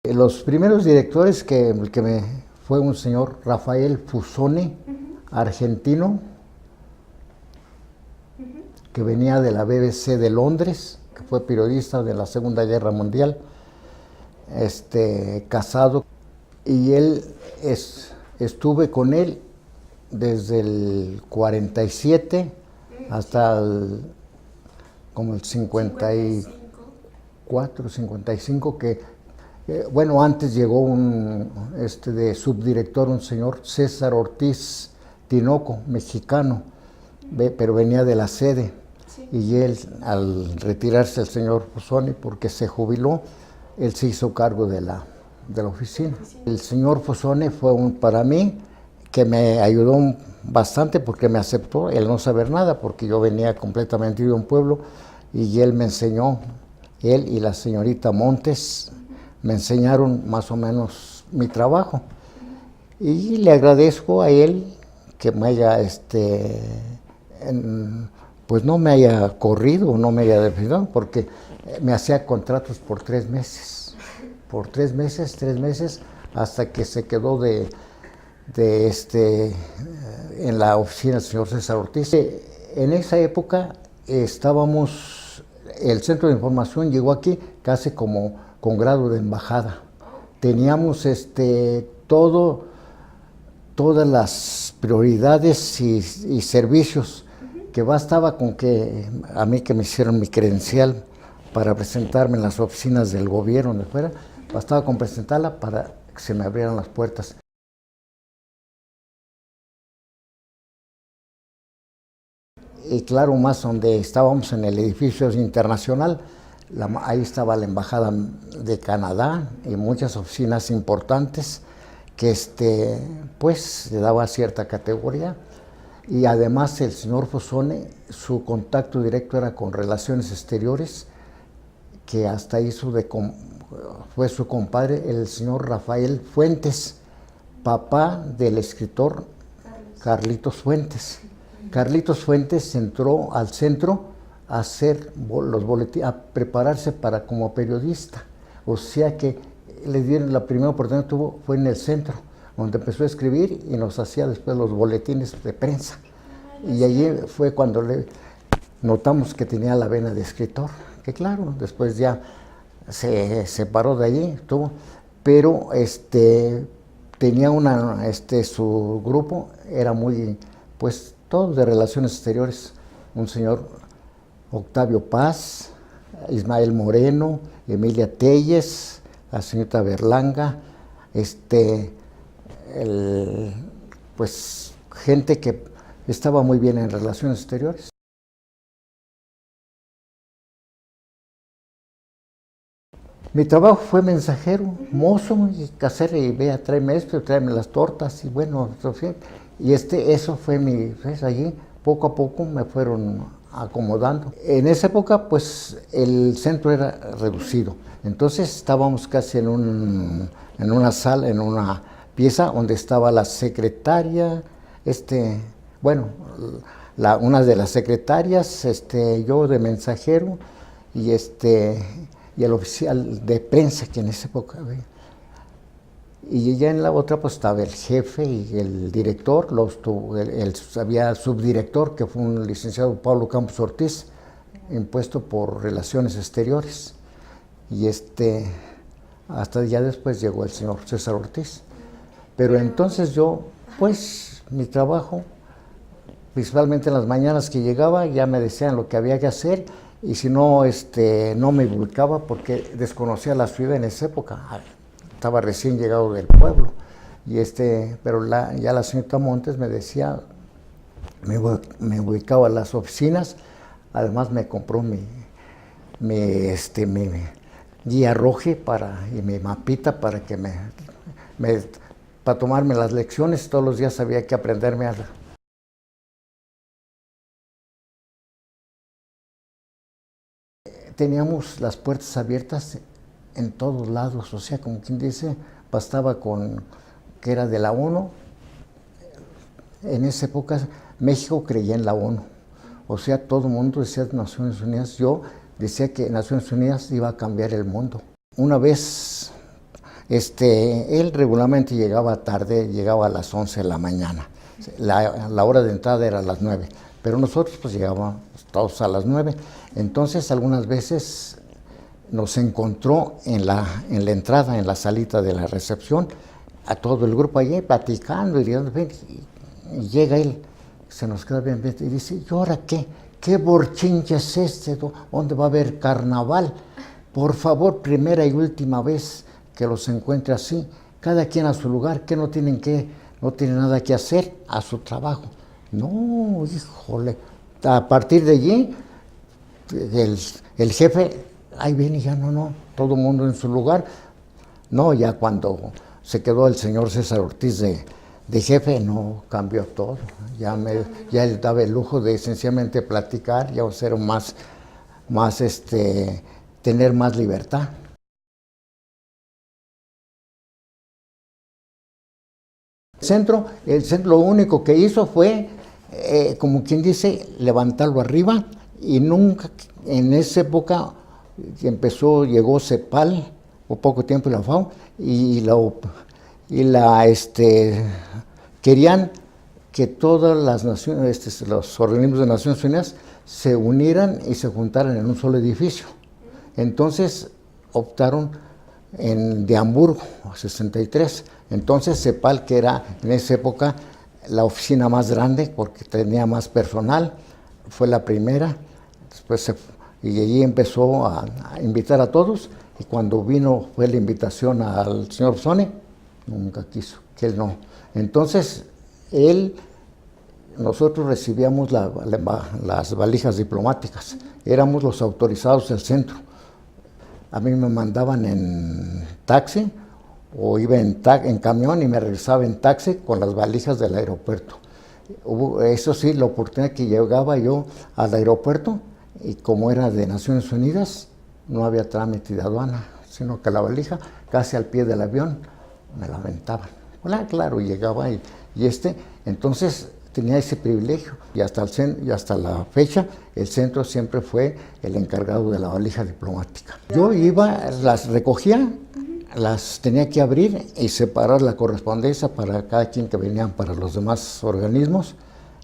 Los primeros directores fue un señor Rafael Fusone, argentino, que venía de la BBC de Londres, que fue periodista de la Segunda Guerra Mundial, casado, y estuve con él desde el 47 hasta como el 54, 55, bueno, antes llegó de subdirector un señor César Ortiz Tinoco, mexicano, pero venía de la sede. Sí. Y él, al retirarse el señor Fusone, porque se jubiló, él se hizo cargo de la oficina. El señor Fusone fue para mí, que me ayudó bastante porque me aceptó el no saber nada, porque yo venía completamente de un pueblo y él me enseñó, él y la señorita Montes me enseñaron más o menos mi trabajo. Y le agradezco a él que me haya, pues no me haya corrido, no me haya despedido, porque me hacía contratos por 3 meses. Por 3 meses, hasta que se quedó en la oficina del señor César Ortiz. En esa época el centro de información llegó aquí casi como con grado de embajada. Teníamos todas las prioridades y servicios, que bastaba con que a mí que me hicieron mi credencial para presentarme en las oficinas del gobierno donde fuera, bastaba con presentarla para que se me abrieran las puertas. Y claro, más donde estábamos en el edificio internacional, ahí estaba la embajada de Canadá y muchas oficinas importantes que pues le daba cierta categoría. Y además el señor Fusone, su contacto directo era con Relaciones Exteriores, que hasta fue su compadre, el señor Rafael Fuentes, papá del escritor Carlitos Fuentes. Carlitos Fuentes entró al centro a hacer los boletines, a prepararse como periodista. O sea que le dieron la primera oportunidad que tuvo fue en el centro, donde empezó a escribir y nos hacía después los boletines de prensa. Y allí fue cuando notamos que tenía la vena de escritor, que claro, después ya se separó de allí, pero tenía su grupo era muy, pues todos de Relaciones Exteriores, un señor Octavio Paz, Ismael Moreno, Emilia Telles, la señorita Berlanga, pues gente que estaba muy bien en Relaciones Exteriores. Mi trabajo fue mensajero, mozo, y casero, y vea, tráeme esto, tráeme las tortas, y bueno, y eso fue allí, poco a poco me fueron acomodando. En esa época, pues, el centro era reducido, entonces estábamos casi en una sala, en una pieza donde estaba la secretaria, una de las secretarias, yo de mensajero, y el oficial de prensa, que en esa época, y ya en la otra pues estaba el jefe y el director, había subdirector, que fue un licenciado Pablo Campos Ortiz, impuesto por Relaciones Exteriores, y hasta ya después llegó el señor César Ortiz. Pero entonces yo, pues, mi trabajo, principalmente en las mañanas que llegaba, ya me decían lo que había que hacer, y si no, no me ubicaba porque desconocía la ciudad en esa época. Estaba recién llegado del pueblo. Pero ya la señorita Montes me decía, me ubicaba en las oficinas, además me compró mi guía roja y mi mapita para que para tomarme las lecciones. Todos los días había que aprenderme a... Teníamos las puertas abiertas en todos lados, o sea, como quien dice, bastaba que era de la ONU. En esa época México creía en la ONU, o sea, todo el mundo decía Naciones Unidas. Yo decía que Naciones Unidas iba a cambiar el mundo. Una vez Él regularmente llegaba tarde, llegaba a las 11 de la mañana. La hora de entrada era a las 9, pero nosotros pues llegábamos todos a las 9. Entonces algunas veces nos encontró en la entrada, en la salita de la recepción, a todo el grupo allí platicando y llega él, se nos queda bien y dice, ¿y ahora qué? ¿Qué borchinche es este? ¿Dónde va a haber carnaval? Por favor, primera y última vez que los encuentre así, cada quien a su lugar, que no tienen nada que hacer, a su trabajo. No, híjole, a partir de allí, el jefe, ahí viene ya, no, todo el mundo en su lugar. No, ya cuando se quedó el señor César Ortiz de jefe, no, cambió todo. Ya él daba el lujo de sencillamente platicar, ya ser tener más libertad. El centro lo único que hizo fue, como quien dice, levantarlo arriba, y nunca, en esa época llegó CEPAL, o poco tiempo la FAO, querían que todas las naciones, los organismos de Naciones Unidas se unieran y se juntaran en un solo edificio. Entonces optaron de Hamburgo, 63. Entonces CEPAL, que era en esa época la oficina más grande porque tenía más personal, fue la primera. Después y allí empezó a invitar a todos, y cuando fue la invitación al señor Sone, nunca quiso, que él no. Entonces nosotros recibíamos las valijas diplomáticas, éramos los autorizados del centro. A mí me mandaban en taxi, o iba en camión y me regresaba en taxi con las valijas del aeropuerto. Eso sí, la oportunidad que llegaba yo al aeropuerto, y como era de Naciones Unidas, no había trámite de aduana, sino que la valija, casi al pie del avión, me la aventaban. Bueno, claro, llegaba entonces tenía ese privilegio, y hasta la fecha el centro siempre fue el encargado de la valija diplomática. Yo iba, las recogía, las tenía que abrir y separar la correspondencia para cada quien que venían para los demás organismos,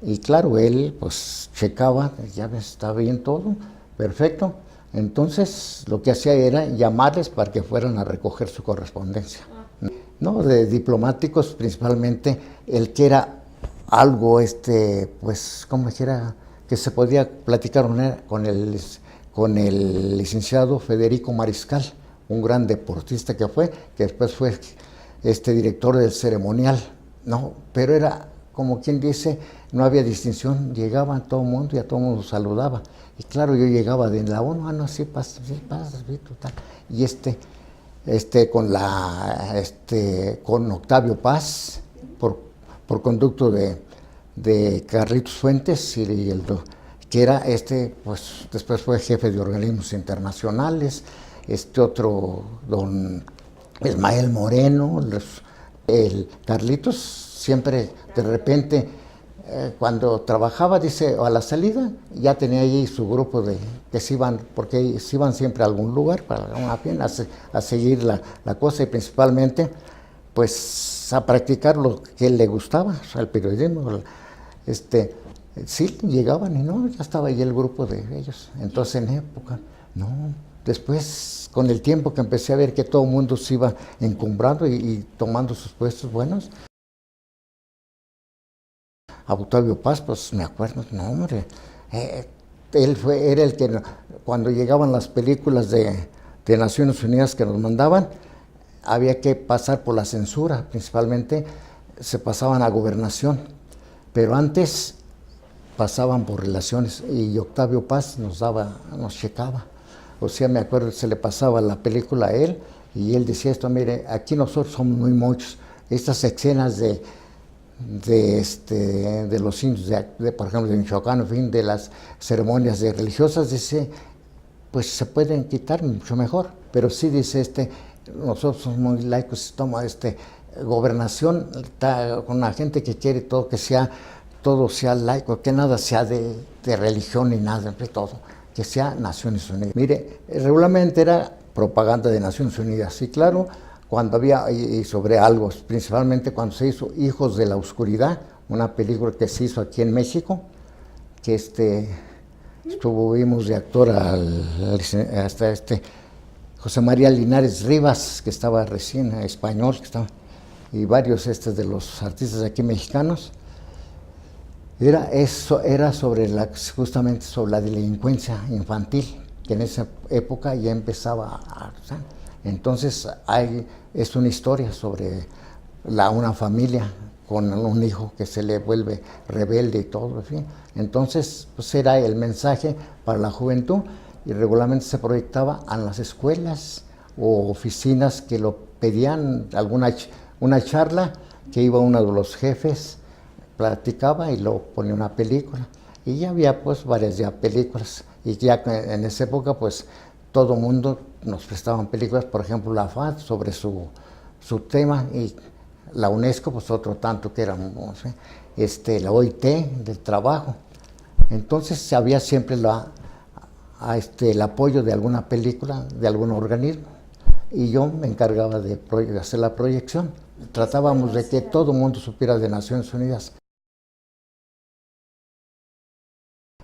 y claro, él pues checaba, ya ves, está bien todo, perfecto. Entonces lo que hacía era llamarles para que fueran a recoger su correspondencia. No, de diplomáticos principalmente, el que era algo, pues, como dijera, que se podía platicar con el licenciado Federico Mariscal, un gran deportista que después fue director del ceremonial, ¿no? Pero era, como quien dice, no había distinción, llegaba a todo el mundo y a todo el mundo saludaba. Y claro, yo llegaba de la ONU, no, sí, pasa, tal. Y con Octavio Paz, por conducto de Carlitos Fuentes, que era pues después fue jefe de organismos internacionales, otro, don Ismael Moreno, el Carlitos, siempre de repente, cuando trabajaba, dice, a la salida, ya tenía allí su grupo que se iban, porque se iban siempre a algún lugar, para una pena, a seguir la cosa, y principalmente, pues, a practicar lo que él le gustaba, o sea, el periodismo. Sí, llegaban y no, ya estaba ahí el grupo de ellos. Entonces, en época, no. Después, con el tiempo que empecé a ver que todo el mundo se iba encumbrando y tomando sus puestos buenos, a Octavio Paz, pues me acuerdo, no, hombre, era el que, cuando llegaban las películas de Naciones Unidas que nos mandaban, había que pasar por la censura, principalmente se pasaban a Gobernación, pero antes pasaban por Relaciones, y Octavio Paz nos checaba. O sea, me acuerdo, se le pasaba la película a él, y él decía esto: mire, aquí nosotros somos muy muchos, estas escenas de los indios, por ejemplo, de Michoacán, en fin, de las ceremonias religiosas, dice, pues se pueden quitar mucho mejor, pero sí, dice, nosotros somos muy laicos, toma Gobernación, está con una gente que quiere todo sea laico, que nada sea de religión ni nada, todo, que sea Naciones Unidas. Mire, regularmente era propaganda de Naciones Unidas, y claro, cuando había, y sobre algo, principalmente cuando se hizo Hijos de la Oscuridad, una película que se hizo aquí en México, que vimos de actor hasta José María Linares Rivas, que estaba recién español, y varios de los artistas aquí mexicanos. Era justamente sobre la delincuencia infantil, que en esa época ya empezaba entonces es una historia sobre una familia con un hijo que se le vuelve rebelde y todo, en fin. Entonces, pues era el mensaje para la juventud, y regularmente se proyectaba en las escuelas o oficinas que lo pedían, una charla, que iba uno de los jefes, platicaba y luego ponía una película. Y ya había pues varias películas, y ya en esa época pues todo mundo nos prestaban películas, por ejemplo la FAD sobre su tema, y la UNESCO pues otro tanto, que era la OIT del trabajo. Entonces había siempre el apoyo de alguna película, de algún organismo, y yo me encargaba de hacer la proyección. Tratábamos de que todo el mundo supiera de Naciones Unidas.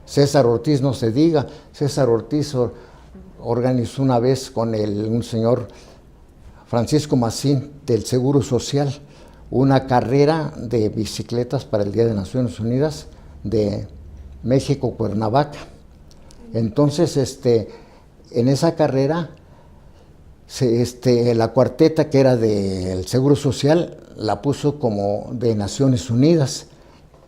César Ortiz, no se diga. César Ortiz organizó una vez con un señor Francisco Macín del Seguro Social una carrera de bicicletas para el Día de Naciones Unidas de México-Cuernavaca. Entonces, en esa carrera, la cuarteta que era del Seguro Social la puso como de Naciones Unidas,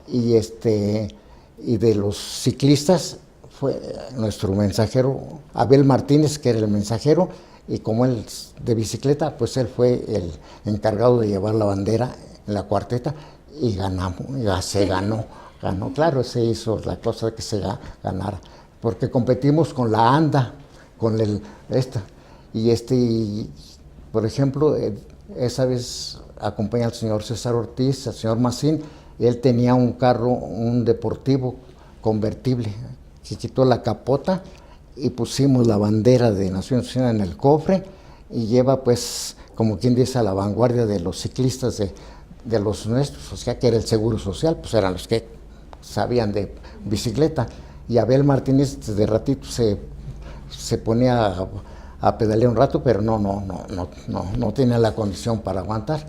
y de los ciclistas fue nuestro mensajero Abel Martínez, que era el mensajero, y como él de bicicleta, pues él fue el encargado de llevar la bandera en la cuarteta, y ganamos, ya se ganó, claro, se hizo la cosa de que se ganara, porque competimos con la ANDA, con y por ejemplo, esa vez acompañé al señor César Ortiz, al señor Macín, y él tenía un carro, un deportivo convertible, que quitó la capota y pusimos la bandera de Naciones Unidas en el cofre, y lleva pues, como quien dice, a la vanguardia de los ciclistas de los nuestros, o sea que era el Seguro Social, pues eran los que sabían de bicicleta, y Abel Martínez de ratito se ponía a pedalear un rato, pero no tenía la condición para aguantar.